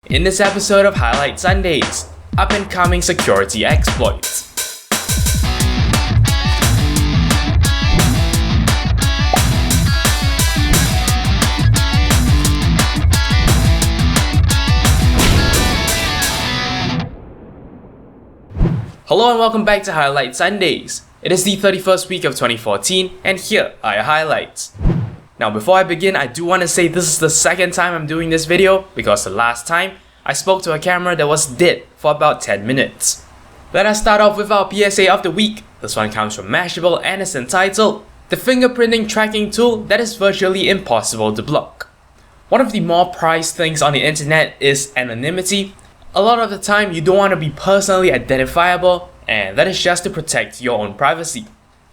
In this episode of Highlight Sundays, up-and-coming security exploits. Hello and welcome back to Highlight Sundays. It is the 31st week of 2014 and here are your highlights. Now before I begin, I do want to say this is the second time I'm doing this video because the last time I spoke to a camera that was dead for about 10 minutes. Let us start off with our PSA of the week. This one comes from Mashable and is entitled "The Fingerprinting Tracking Tool That Is Virtually Impossible to Block." One of the more prized things on the internet is anonymity. A lot of the time you don't want to be personally identifiable, and that is just to protect your own privacy.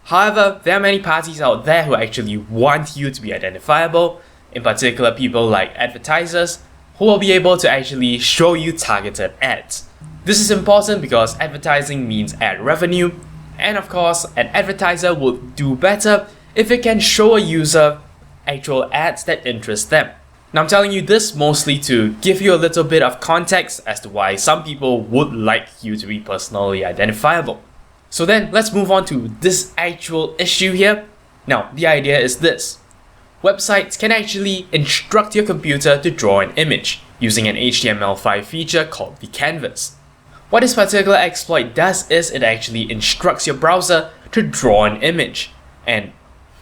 However, there are many parties out there who actually want you to be identifiable, in particular people like advertisers, who will be able to actually show you targeted ads. This is important because advertising means ad revenue, and of course, an advertiser would do better if it can show a user actual ads that interest them. Now I'm telling you this mostly to give you a little bit of context as to why some people would like you to be personally identifiable. So then let's move on to this actual issue here. Now the idea is this. Websites can actually instruct your computer to draw an image using an HTML5 feature called the canvas. What this particular exploit does is it actually instructs your browser to draw an image, and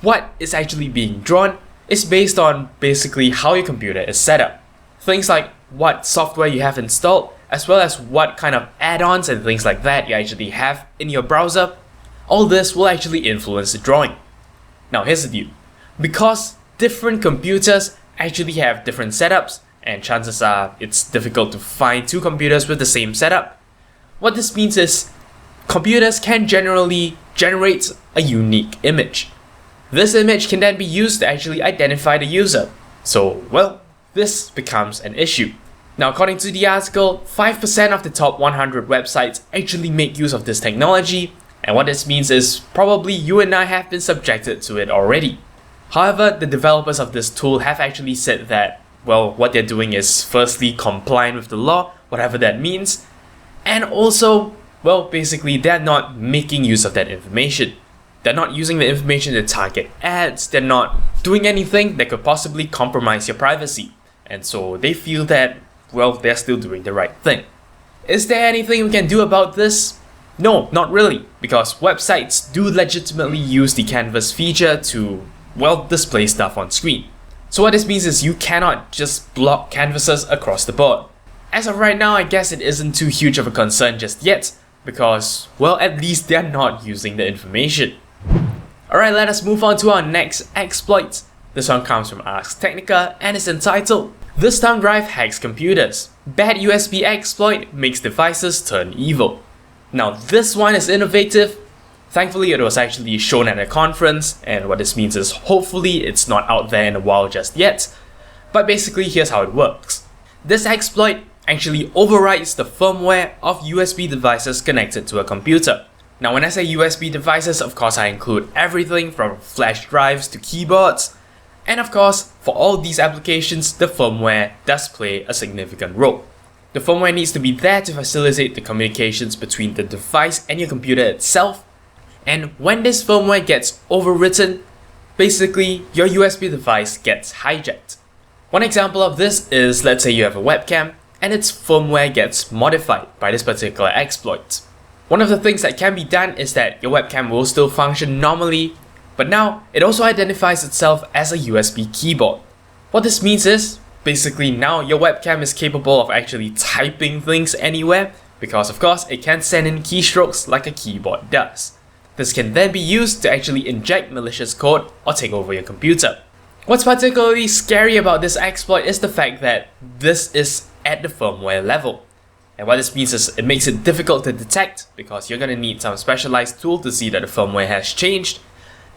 what is actually being drawn is based on basically how your computer is set up. Things like what software you have installed, as well as what kind of add-ons and things like that you actually have in your browser. All this will actually influence the drawing. Now here's the deal. Because different computers actually have different setups, and chances are it's difficult to find two computers with the same setup. What this means is computers can generally generate a unique image. This image can then be used to actually identify the user. So, well, this becomes an issue. Now, according to the article, 5% of the top 100 websites actually make use of this technology, and what this means is probably you and I have been subjected to it already. However, the developers of this tool have actually said that, well, what they're doing is firstly compliant with the law, whatever that means, and also, well, basically they're not making use of that information. They're not using the information to target ads, they're not doing anything that could possibly compromise your privacy. And so they feel that, well, they're still doing the right thing. Is there anything we can do about this? No, not really, because websites do legitimately use the canvas feature to, well, display stuff on screen. So what this means is you cannot just block canvases across the board. As of right now, I guess it isn't too huge of a concern just yet, because, well, at least they're not using the information. Alright, let us move on to our next exploit. This one comes from Ars Technica and is entitled "This Thumbdrive Hacks Computers. BadUSB Exploit Makes Devices Turn Evil." Now this one is innovative. Thankfully it was actually shown at a conference, and what this means is hopefully it's not out there in the wild just yet. But basically here's how it works. This exploit actually overwrites the firmware of USB devices connected to a computer. Now when I say USB devices, of course I include everything from flash drives to keyboards. And of course, for all these applications, the firmware does play a significant role. The firmware needs to be there to facilitate the communications between the device and your computer itself. And when this firmware gets overwritten, basically your USB device gets hijacked. One example of this is, let's say you have a webcam and its firmware gets modified by this particular exploit. One of the things that can be done is that your webcam will still function normally, but now it also identifies itself as a USB keyboard. What this means is, basically now your webcam is capable of actually typing things anywhere, because of course it can send in keystrokes like a keyboard does. This can then be used to actually inject malicious code or take over your computer. What's particularly scary about this exploit is the fact that this is at the firmware level. And what this means is it makes it difficult to detect because you're going to need some specialized tool to see that the firmware has changed.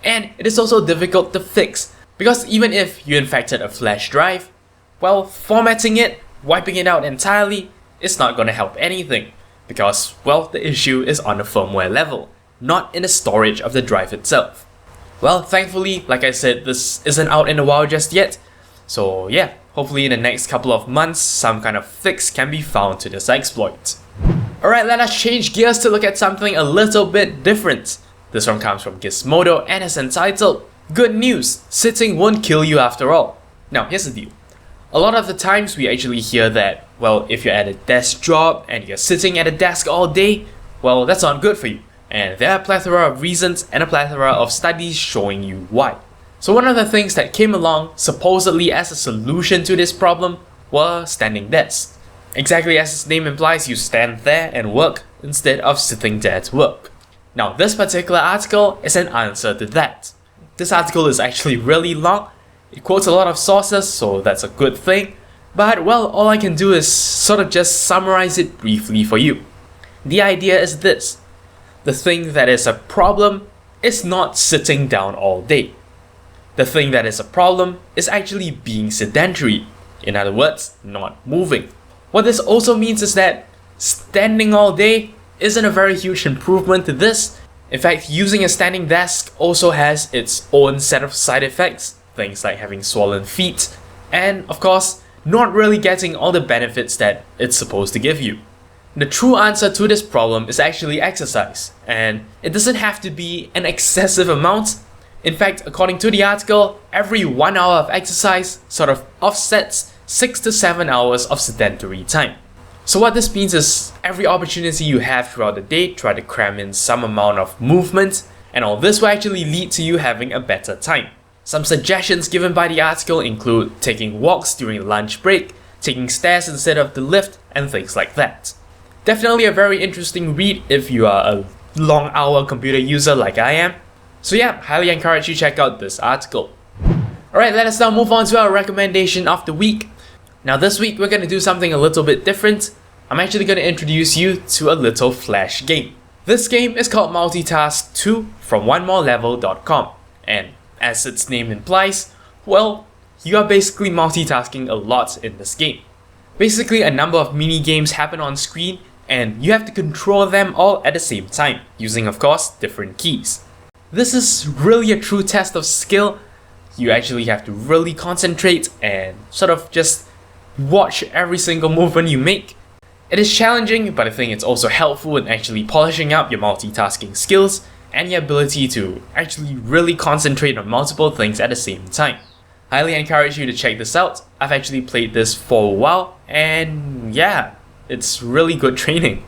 And it is also difficult to fix because even if you infected a flash drive, well, formatting it, wiping it out entirely, is not going to help anything because, well, the issue is on the firmware level, not in the storage of the drive itself. Well, thankfully, like I said, this isn't out in the wild just yet. So yeah, hopefully in the next couple of months, some kind of fix can be found to this exploit. Alright, let us change gears to look at something a little bit different. This one comes from Gizmodo and is entitled, "Good news, sitting won't kill you after all." Now, here's the deal. A lot of the times we actually hear that, well, if you're at a desk job and you're sitting at a desk all day, well, that's not good for you. And there are a plethora of reasons and a plethora of studies showing you why. So one of the things that came along supposedly as a solution to this problem were standing desks. Exactly as its name implies, you stand there and work instead of sitting there to work. Now, this particular article is an answer to that. This article is actually really long. It quotes a lot of sources, so that's a good thing. But, well, all I can do is sort of just summarize it briefly for you. The idea is this. The thing that is a problem is not sitting down all day. The thing that is a problem is actually being sedentary. In other words, not moving. What this also means is that standing all day isn't a very huge improvement to this. In fact, using a standing desk also has its own set of side effects, things like having swollen feet, and of course, not really getting all the benefits that it's supposed to give you. The true answer to this problem is actually exercise, and it doesn't have to be an excessive amount. In fact, according to the article, every 1 hour of exercise sort of offsets 6 to 7 hours of sedentary time. So what this means is every opportunity you have throughout the day, try to cram in some amount of movement, and all this will actually lead to you having a better time. Some suggestions given by the article include taking walks during lunch break, taking stairs instead of the lift, and things like that. Definitely a very interesting read if you are a long hour computer user like I am. So yeah, highly encourage you to check out this article. Alright, let us now move on to our recommendation of the week. Now this week we're going to do something a little bit different. I'm actually going to introduce you to a little flash game. This game is called Multitask 2 from oneMoreLevel.com, and as its name implies, well, you are basically multitasking a lot in this game. Basically, a number of mini games happen on screen and you have to control them all at the same time, using of course different keys. This is really a true test of skill. You actually have to really concentrate and sort of just watch every single movement you make. It is challenging, but I think it's also helpful in actually polishing up your multitasking skills and your ability to actually really concentrate on multiple things at the same time. Highly encourage you to check this out. I've actually played this for a while and yeah, it's really good training.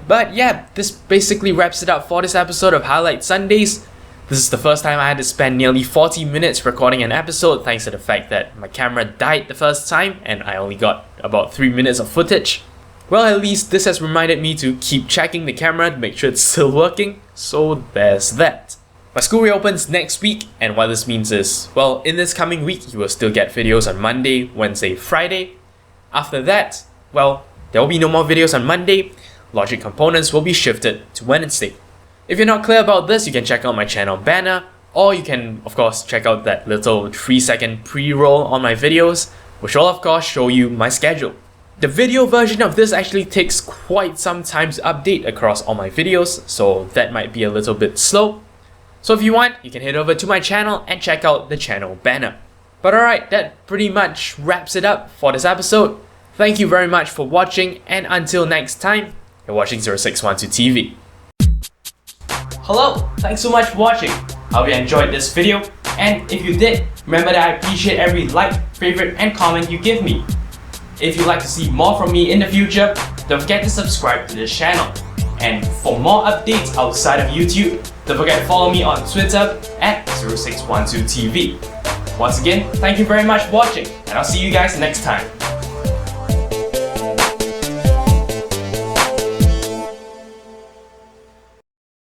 But yeah, this basically wraps it up for this episode of Highlight Sundays. This is the first time I had to spend nearly 40 minutes recording an episode thanks to the fact that my camera died the first time and I only got about 3 minutes of footage. Well, at least this has reminded me to keep checking the camera to make sure it's still working, so there's that. My school reopens next week, and what this means is, well, in this coming week you will still get videos on Monday, Wednesday, Friday. After that, well, there will be no more videos on Monday. Logic components will be shifted to Wednesday. If you're not clear about this, you can check out my channel banner, or you can of course check out that little 3-second pre-roll on my videos, which will of course show you my schedule. The video version of this actually takes quite some time to update across all my videos, so that might be a little bit slow. So if you want, you can head over to my channel and check out the channel banner. But alright, that pretty much wraps it up for this episode. Thank you very much for watching, and until next time, you're watching 0612 TV. Hello, thanks so much for watching. I hope you enjoyed this video, and if you did, remember that I appreciate every like, favorite, and comment you give me. If you'd like to see more from me in the future, don't forget to subscribe to this channel. And for more updates outside of YouTube, don't forget to follow me on Twitter at 0612TV. Once again, thank you very much for watching, and I'll see you guys next time.